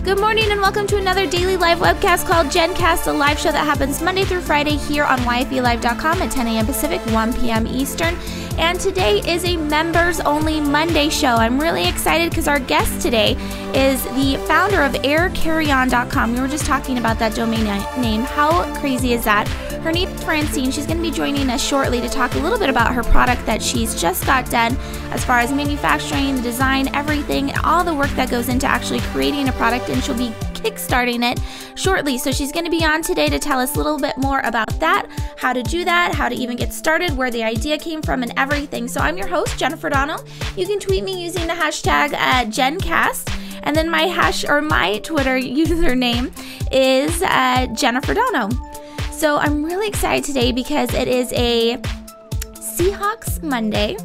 Good morning and welcome to another daily live webcast called Jenn Cast, a live show that happens Monday through Friday here on yfelive.com at 10 a.m. Pacific, 1 p.m. Eastern. And today is a members-only Monday show. I'm really excited because our guest today is the founder of aircarryon.com. We were just talking about that domain name. How crazy is that? Her name is Francine. She's going to be joining us shortly to talk a little bit about her product that she's just got done as far as manufacturing, the design, everything, all the work that goes into actually creating a product, and she'll be kickstarting it shortly. So she's going to be on today to tell us a little bit more about that, how to do that, how to even get started, where the idea came from, and everything. So I'm your host, Jennifer Donogh. You can tweet me using the hashtag Jenn Cast, and then my Twitter username is Jennifer Donogh. So I'm really excited today because it is a Seahawks Monday.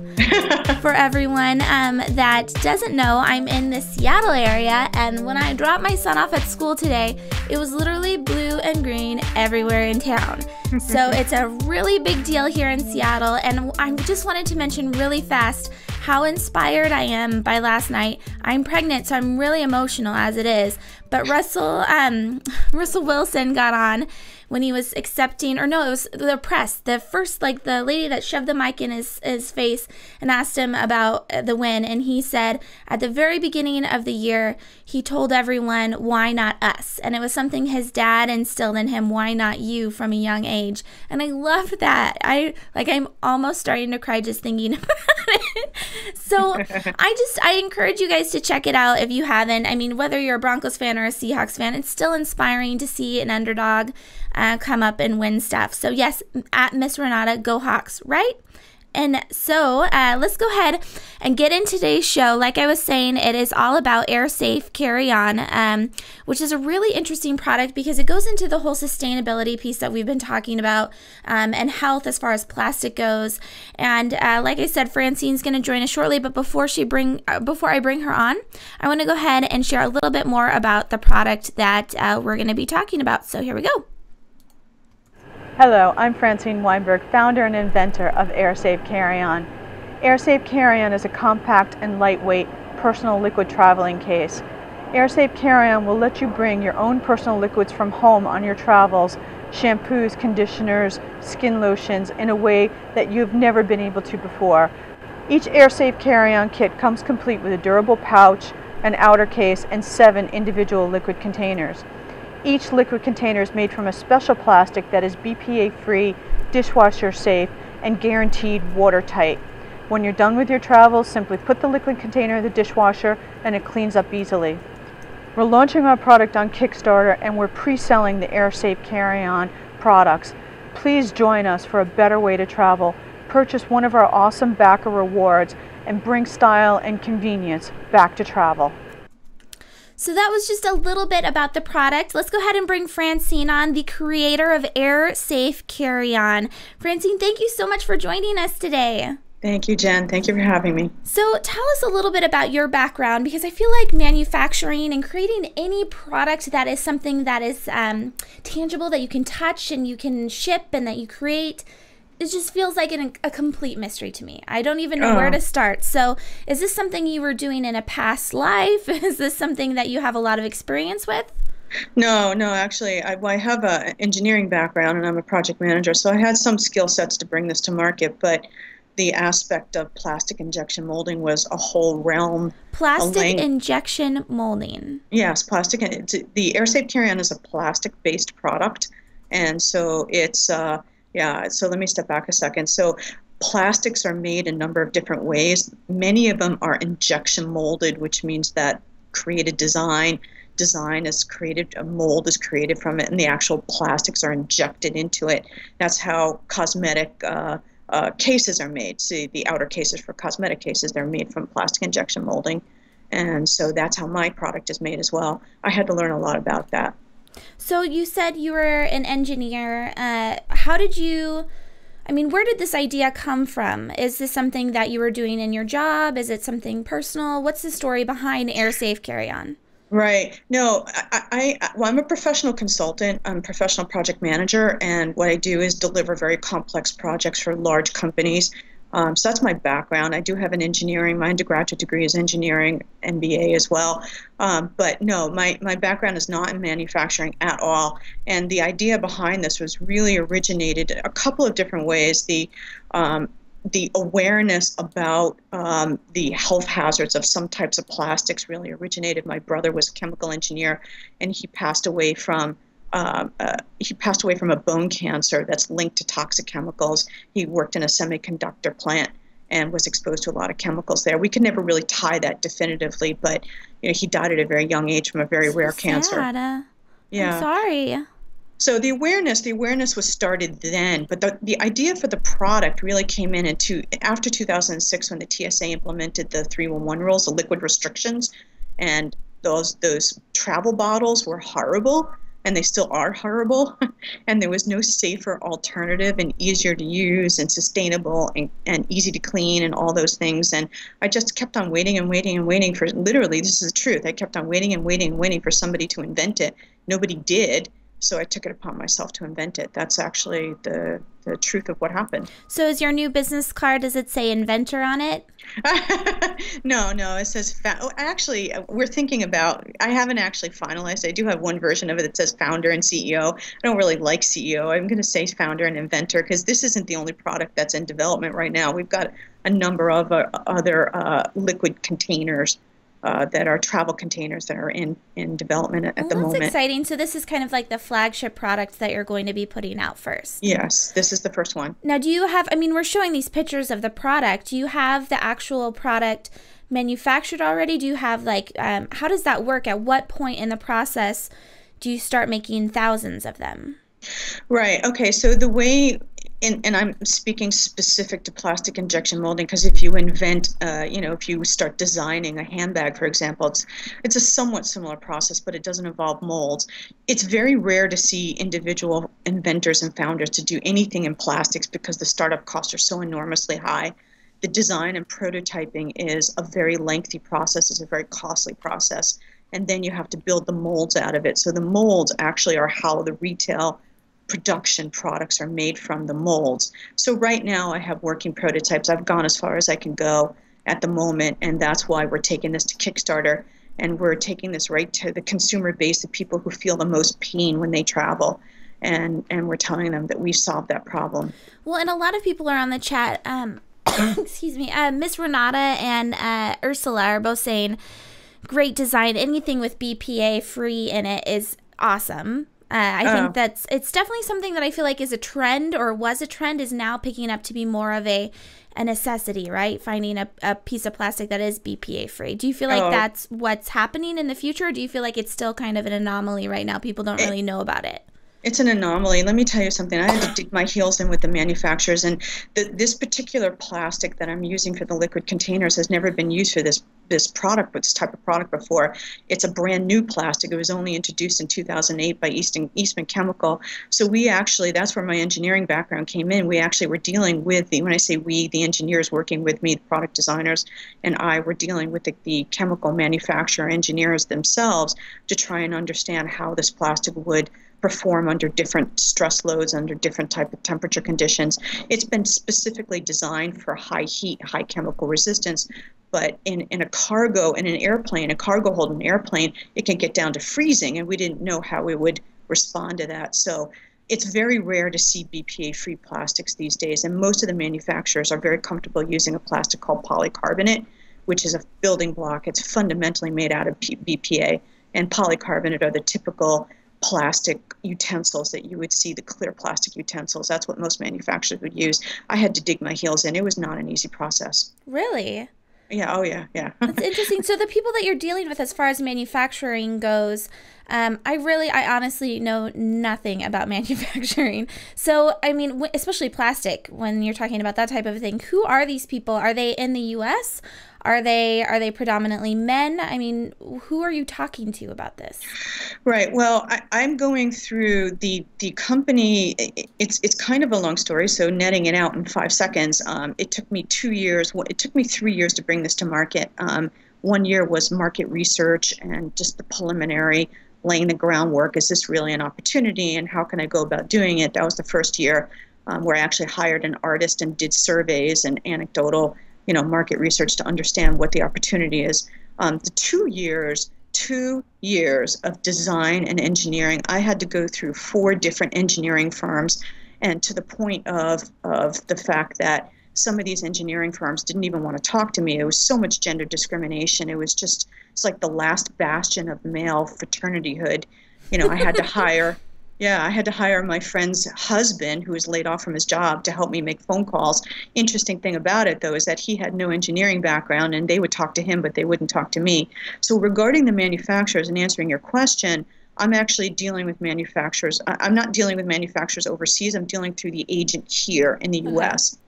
For everyone that doesn't know, I'm in the Seattle area, and when I dropped my son off at school today, it was literally blue and green everywhere in town. So it's a really big deal here in Seattle, and I just wanted to mention really fast how inspired I am by last night. I'm pregnant, so I'm really emotional as it is, but Russell Wilson got on when he was accepting, or no, it was the press, the first, the lady that shoved the mic in his face and asked him about the win, and he said at the very beginning of the year, he told everyone, why not us? And it was something his dad instilled in him, why not you, from a young age. And I loved that. I'm almost starting to cry just thinking about it. So I encourage you guys to check it out if you haven't. I mean, whether you're a Broncos fan or a Seahawks fan, it's still inspiring to see an underdog come up and win stuff. So yes, at Miss Renata, go Hawks, right? And so let's go ahead and get into today's show. Like I was saying, it is all about AirSafe Carry-On, which is a really interesting product because it goes into the whole sustainability piece that we've been talking about, and health as far as plastic goes. And like I said, Francine's going to join us shortly. But before I bring her on, I want to go ahead and share a little bit more about the product that we're going to be talking about. So here we go. Hello, I'm Francine Weinberg, founder and inventor of AirSafe Carry-On. AirSafe Carry-On is a compact and lightweight personal liquid traveling case. AirSafe Carry-On will let you bring your own personal liquids from home on your travels, shampoos, conditioners, skin lotions, in a way that you've never been able to before. Each AirSafe Carry-On kit comes complete with a durable pouch, an outer case, and 7 individual liquid containers. Each liquid container is made from a special plastic that is BPA-free, dishwasher safe, and guaranteed watertight. When you're done with your travels, simply put the liquid container in the dishwasher and it cleans up easily. We're launching our product on Kickstarter, and we're pre-selling the AirSafe Carry-On products. Please join us for a better way to travel. Purchase one of our awesome backer rewards and bring style and convenience back to travel. So that was just a little bit about the product. Let's go ahead and bring Francine on, the creator of AirSafe Carry-On. Francine, thank you so much for joining us today. Thank you, Jen. Thank you for having me. So tell us a little bit about your background, because I feel like manufacturing and creating any product that is something that is tangible, that you can touch and you can ship and that you create, it just feels like a complete mystery to me. I don't even know where to start. So is this something you were doing in a past life? Is this something that you have a lot of experience with? No, actually, I have an engineering background and I'm a project manager, so I had some skill sets to bring this to market, but the aspect of plastic injection molding was a whole realm. Plastic injection molding. Yes, plastic. The AirSafe Carry-On is a plastic-based product, and so it's so let me step back a second. So plastics are made a number of different ways. Many of them are injection molded, which means that created design is created, a mold is created from it, and the actual plastics are injected into it. That's how cosmetic cases are made. See, the outer cases for cosmetic cases, they're made from plastic injection molding. And so that's how my product is made as well. I had to learn a lot about that. So you said you were an engineer. How did you, where did this idea come from? Is this something that you were doing in your job? Is it something personal? What's the story behind AirSafe Carry-On? Right. No, I'm a professional consultant. I'm a professional project manager, and what I do is deliver very complex projects for large companies So that's my background. I do have an engineering, my undergraduate degree is engineering, MBA as well. But no, my background is not in manufacturing at all. And the idea behind this was really originated a couple of different ways. The awareness about the health hazards of some types of plastics really originated. My brother was a chemical engineer, and he passed away from a bone cancer that's linked to toxic chemicals. He worked in a semiconductor plant and was exposed to a lot of chemicals there. We could never really tie that definitively, but he died at a very young age from a very rare cancer. Yeah. I'm sorry. So the awareness was started then, but the idea for the product really came in after 2006 when the TSA implemented the 311 rules, the liquid restrictions, and those travel bottles were horrible. And they still are horrible, and there was no safer alternative and easier to use and sustainable and easy to clean and all those things. And I just kept on waiting and waiting and waiting for, literally, this is the truth, I kept on waiting and waiting and waiting for somebody to invent it. Nobody did, so I took it upon myself to invent it. That's actually the truth of what happened. So is your new business card, does it say inventor on it? No, it says, actually, we're thinking about, I haven't actually finalized. I do have one version of it that says founder and CEO. I don't really like CEO. I'm going to say founder and inventor because this isn't the only product that's in development right now. We've got a number of other liquid containers that are travel containers that are in development at the moment. That's exciting. So this is kind of like the flagship product that you're going to be putting out first. Yes, this is the first one. Now, do you have, we're showing these pictures of the product. Do you have the actual product manufactured already? Do you have how does that work? At what point in the process do you start making thousands of them? Right. Okay. So the way, and I'm speaking specific to plastic injection molding because if you invent, if you start designing a handbag, for example, it's a somewhat similar process, but it doesn't involve molds. It's very rare to see individual inventors and founders to do anything in plastics because the startup costs are so enormously high. The design and prototyping is a very lengthy process. It's a very costly process. And then you have to build the molds out of it. So the molds actually are how the retail production products are made from the molds. So right now I have working prototypes. I've gone as far as I can go at the moment, and that's why we're taking this to Kickstarter, and we're taking this right to the consumer base, the people who feel the most pain when they travel, and we're telling them that we've solved that problem. Well, and a lot of people are on the chat, excuse me, Miss Renata and Ursula are both saying, great design, anything with BPA free in it is awesome. I think it's definitely something that I feel like is a trend or was a trend is now picking up to be more of a necessity, right? Finding a piece of plastic that is BPA free. Do you feel like that's what's happening in the future? Or do you feel like it's still kind of an anomaly right now? People don't really know about it. It's an anomaly. Let me tell you something. I had to dig my heels in with the manufacturers, and this particular plastic that I'm using for the liquid containers has never been used for this type of product before. It's a brand new plastic. It was only introduced in 2008 by Eastman Chemical. So that's where my engineering background came in. We actually were dealing with when I say we, the engineers working with me, the product designers, and I were dealing with the chemical manufacturer engineers themselves to try and understand how this plastic would perform under different stress loads, under different type of temperature conditions. It's been specifically designed for high heat, high chemical resistance, but in a cargo hold in an airplane, it can get down to freezing, and we didn't know how we would respond to that. So it's very rare to see BPA-free plastics these days, and most of the manufacturers are very comfortable using a plastic called polycarbonate, which is a building block. It's fundamentally made out of BPA, and polycarbonate are the typical plastic utensils that you would see, the clear plastic utensils. That's what most manufacturers would use. I had to dig my heels in. It was not an easy process. Really? Yeah. Oh, yeah. That's interesting. So the people that you're dealing with as far as manufacturing goes, I honestly know nothing about manufacturing. So, especially plastic, when you're talking about that type of thing, who are these people? Are they in the U.S.? Are they predominantly men? Who are you talking to about this? Right. Well, I'm going through the company. It's kind of a long story, so netting it out in 5 seconds. It took me 2 years. It took me 3 years to bring this to market. 1 year was market research and just the preliminary laying the groundwork. Is this really an opportunity, and how can I go about doing it? That was the first year. where I actually hired an artist and did surveys and anecdotal, market research to understand what the opportunity is. The 2 years of design and engineering, I had to go through 4 different engineering firms, and to the point of the fact that some of these engineering firms didn't even want to talk to me. There was so much gender discrimination. It's like the last bastion of male fraternityhood. I had to hire my friend's husband, who was laid off from his job, to help me make phone calls. Interesting thing about it, though, is that he had no engineering background, and they would talk to him, but they wouldn't talk to me. So regarding the manufacturers and answering your question, I'm actually dealing with manufacturers. I'm not dealing with manufacturers overseas. I'm dealing through the agent here in the U.S.,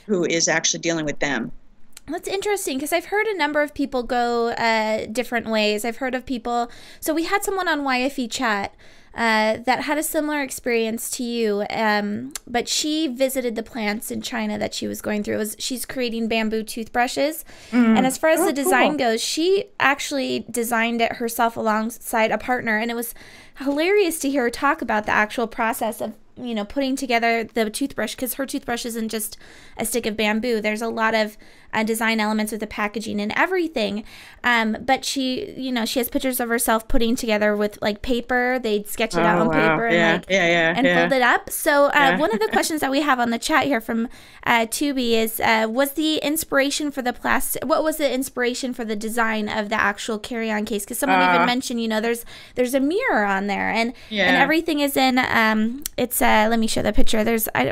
who is actually dealing with them. That's interesting, because I've heard a number of people go different ways. I've heard of people, so we had someone on YFE chat that had a similar experience to you, but she visited the plants in China that she was going through. She's creating bamboo toothbrushes, and as far as the design goes, she actually designed it herself alongside a partner, and it was hilarious to hear her talk about the actual process of putting together the toothbrush, because her toothbrush isn't just a stick of bamboo. There's a lot of design elements with the packaging and everything. But she has pictures of herself putting together with like paper. They'd sketch it out on paper and fold it up. So one of the questions that we have on the chat here from Tubi is, was the inspiration for the plastic? What was the inspiration for the design of the actual carry-on case? Because someone even mentioned, there's a mirror on there, and everything is in. It's let me show the picture.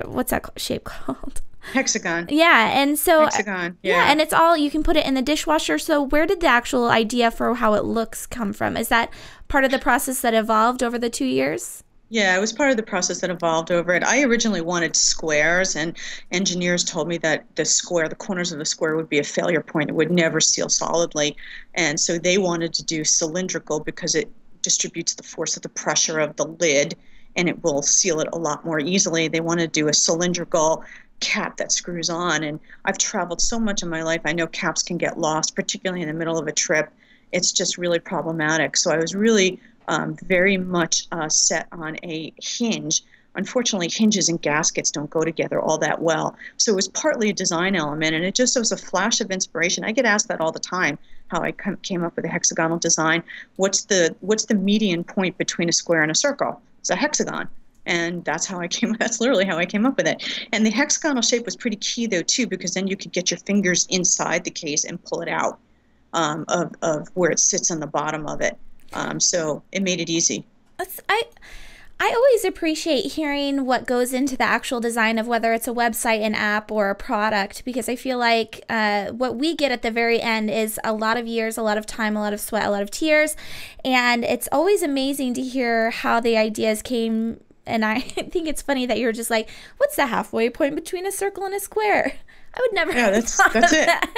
What's that shape called? Hexagon. Yeah, and so hexagon. Yeah, and it's all, you can put it in the dishwasher. So where did the actual idea for how it looks come from? Is that part of the process that evolved over the 2 years? Yeah, it was part of the process that evolved over it. I originally wanted squares, and engineers told me that the corners of the square would be a failure point. It would never seal solidly. And so they wanted to do cylindrical because it distributes the force of the pressure of the lid, and it will seal it a lot more easily. They want to do a cylindrical cap that screws on, and I've traveled so much in my life. I know caps can get lost, particularly in the middle of a trip. It's just really problematic. So I was really very much set on a hinge. Unfortunately, hinges and gaskets don't go together all that well. So it was partly a design element, and it just was a flash of inspiration. I get asked that all the time, how I came up with a hexagonal design. What's the median point between a square and a circle? It's a hexagon. And that's literally how I came up with it. And the hexagonal shape was pretty key, though, too, because then you could get your fingers inside the case and pull it out of where it sits on the bottom of it. So it made it easy. I always appreciate hearing what goes into the actual design of whether it's a website, an app, or a product, because I feel like what we get at the very end is a lot of years, a lot of time, a lot of sweat, a lot of tears. And it's always amazing to hear how the ideas came. And I think it's funny that you're just like, what's the halfway point between a circle and a square? I would never have thought of that.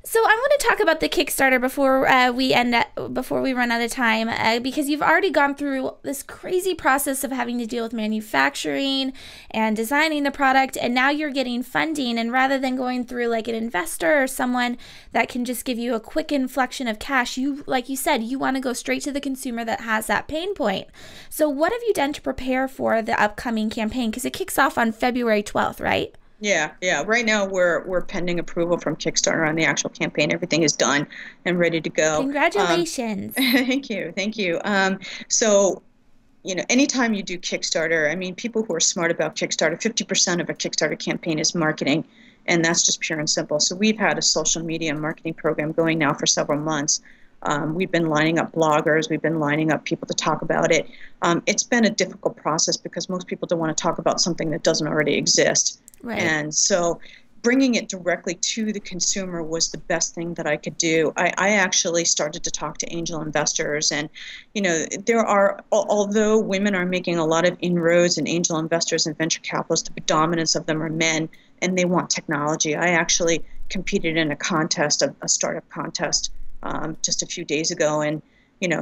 So I want to talk about the Kickstarter before we run out of time, because you've already gone through this crazy process of having to deal with manufacturing and designing the product, and now you're getting funding. And rather than going through like an investor or someone that can just give you a quick inflection of cash, like you said, you want to go straight to the consumer that has that pain point. So what have you done to prepare for the upcoming campaign? Because it kicks off on February 12th, right? Yeah. Right now we're pending approval from Kickstarter on the actual campaign. Everything is done and ready to go. Congratulations. Thank you. So, anytime you do Kickstarter, I mean, people who are smart about Kickstarter, 50% of a Kickstarter campaign is marketing, and that's just pure and simple. So we've had a social media marketing program going now for several months. We've been lining up bloggers. We've been lining up people to talk about it. It's been a difficult process because most people don't want to talk about something that doesn't already exist. Right. And so bringing it directly to the consumer was the best thing that I could do. I actually started to talk to angel investors, and although women are making a lot of inroads in angel investors and venture capitalists, the predominance of them are men, and they want technology. I actually competed in a startup contest just a few days ago, and they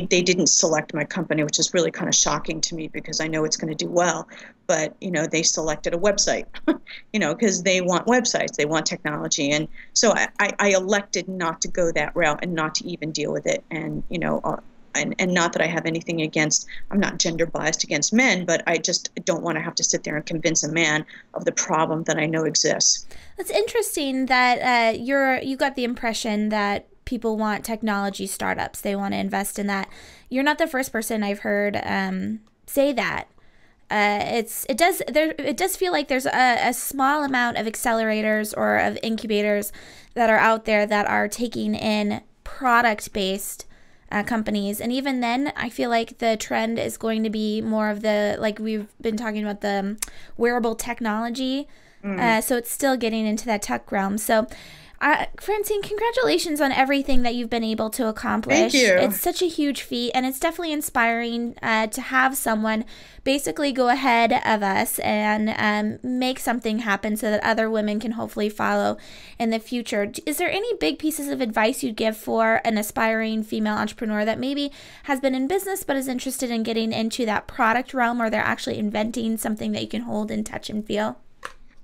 didn't select my company, which is really kind of shocking to me because I know it's going to do well. But they selected a website, because they want websites, they want technology, and so I elected not to go that route and not to even deal with it. And and not that I have anything against, I'm not gender biased against men, but I just don't want to have to sit there and convince a man of the problem that I know exists. That's interesting that you got the impression that people want technology startups. They want to invest in that. You're not the first person I've heard say that. It does feel like there's a small amount of accelerators or of incubators that are out there that are taking in product-based companies, and even then I feel like the trend is going to be more of the, like we've been talking about, the wearable technology. So it's still getting into that tech realm. So Francine, congratulations on everything that you've been able to accomplish. Thank you. It's such a huge feat, and it's definitely inspiring to have someone basically go ahead of us and make something happen so that other women can hopefully follow in the future. Is there any big pieces of advice you'd give for an aspiring female entrepreneur that maybe has been in business but is interested in getting into that product realm, or they're actually inventing something that you can hold and touch and feel?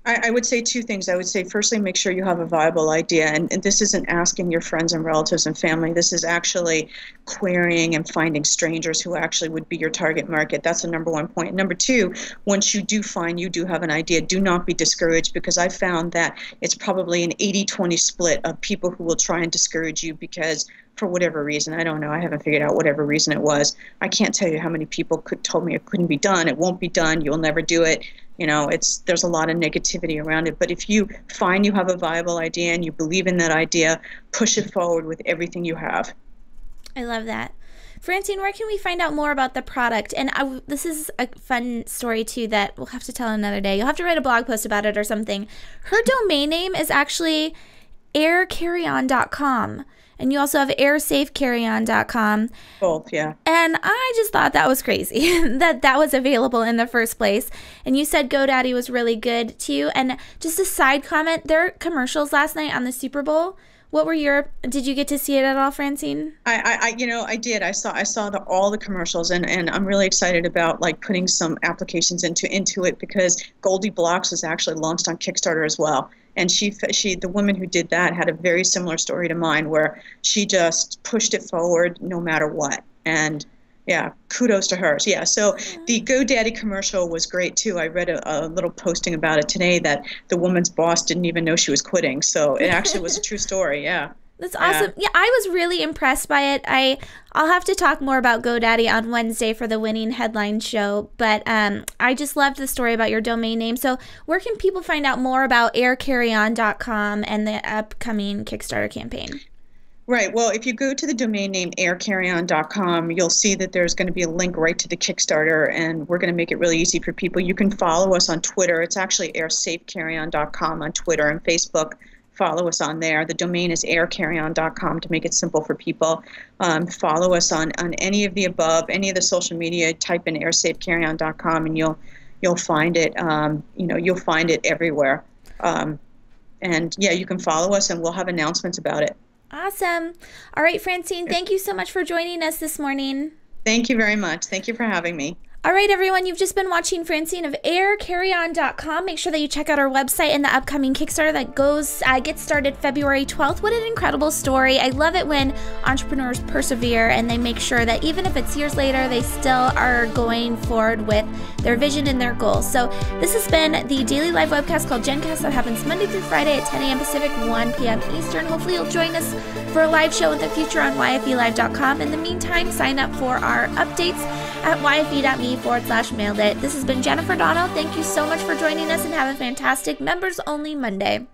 I would say two things. I would say, firstly, make sure you have a viable idea. And this isn't asking your friends and relatives and family. This is actually querying and finding strangers who actually would be your target market. That's the number one point. Number two, once you do find you do have an idea, do not be discouraged, because I found that it's probably an 80-20 split of people who will try and discourage you because for whatever reason, I don't know, I haven't figured out whatever reason it was. I can't tell you how many people told me it couldn't be done, it won't be done, you'll never do it. You know, there's a lot of negativity around it. But if you find you have a viable idea and you believe in that idea, push it forward with everything you have. I love that. Francine, where can we find out more about the product? And this is a fun story, too, that we'll have to tell another day. You'll have to write a blog post about it or something. Her domain name is actually aircarryon.com. And you also have airsafecarryon.com. Both, yeah. And I just thought that was crazy that was available in the first place. And you said GoDaddy was really good to you. And just a side comment, their commercials last night on the Super Bowl, did you get to see it at all, Francine? I did. I saw all the commercials, and I'm really excited about like putting some applications into it, because Goldie Blocks was actually launched on Kickstarter as well. And the woman who did that had a very similar story to mine, where she just pushed it forward no matter what. And yeah, kudos to her. Yeah, so the GoDaddy commercial was great too. I read a little posting about it today that the woman's boss didn't even know she was quitting. So it actually was a true story. Yeah. That's awesome. Yeah, I was really impressed by it. I'll have to talk more about GoDaddy on Wednesday for the Winning Headline show, but I just loved the story about your domain name. So where can people find out more about aircarryon.com and the upcoming Kickstarter campaign? Right. Well, if you go to the domain name aircarryon.com, you'll see that there's going to be a link right to the Kickstarter, and we're going to make it really easy for people. You can follow us on Twitter. It's actually airsafecarryon.com on Twitter and Facebook. Follow us on there. The domain is aircarryon.com to make it simple for people. Follow us on any of the above, any of the social media. Type in airsafecarryon.com and you'll find it. You'll find it everywhere. And yeah, you can follow us, and we'll have announcements about it. Awesome. All right, Francine, thank you so much for joining us this morning. Thank you very much. Thank you for having me. All right, everyone, you've just been watching Francine of aircarryon.com. Make sure that you check out our website and the upcoming Kickstarter that gets started February 12th. What an incredible story. I love it when entrepreneurs persevere and they make sure that even if it's years later, they still are going forward with their vision and their goals. So this has been the daily live webcast called Jenn Cast that happens Monday through Friday at 10 a.m. Pacific, 1 p.m. Eastern. Hopefully you'll join us for a live show in the future on yfelive.com. In the meantime, sign up for our updates at yfe.me/mailed it. This has been Jennifer Donogh. Thank you so much for joining us, and have a fantastic Members Only Monday.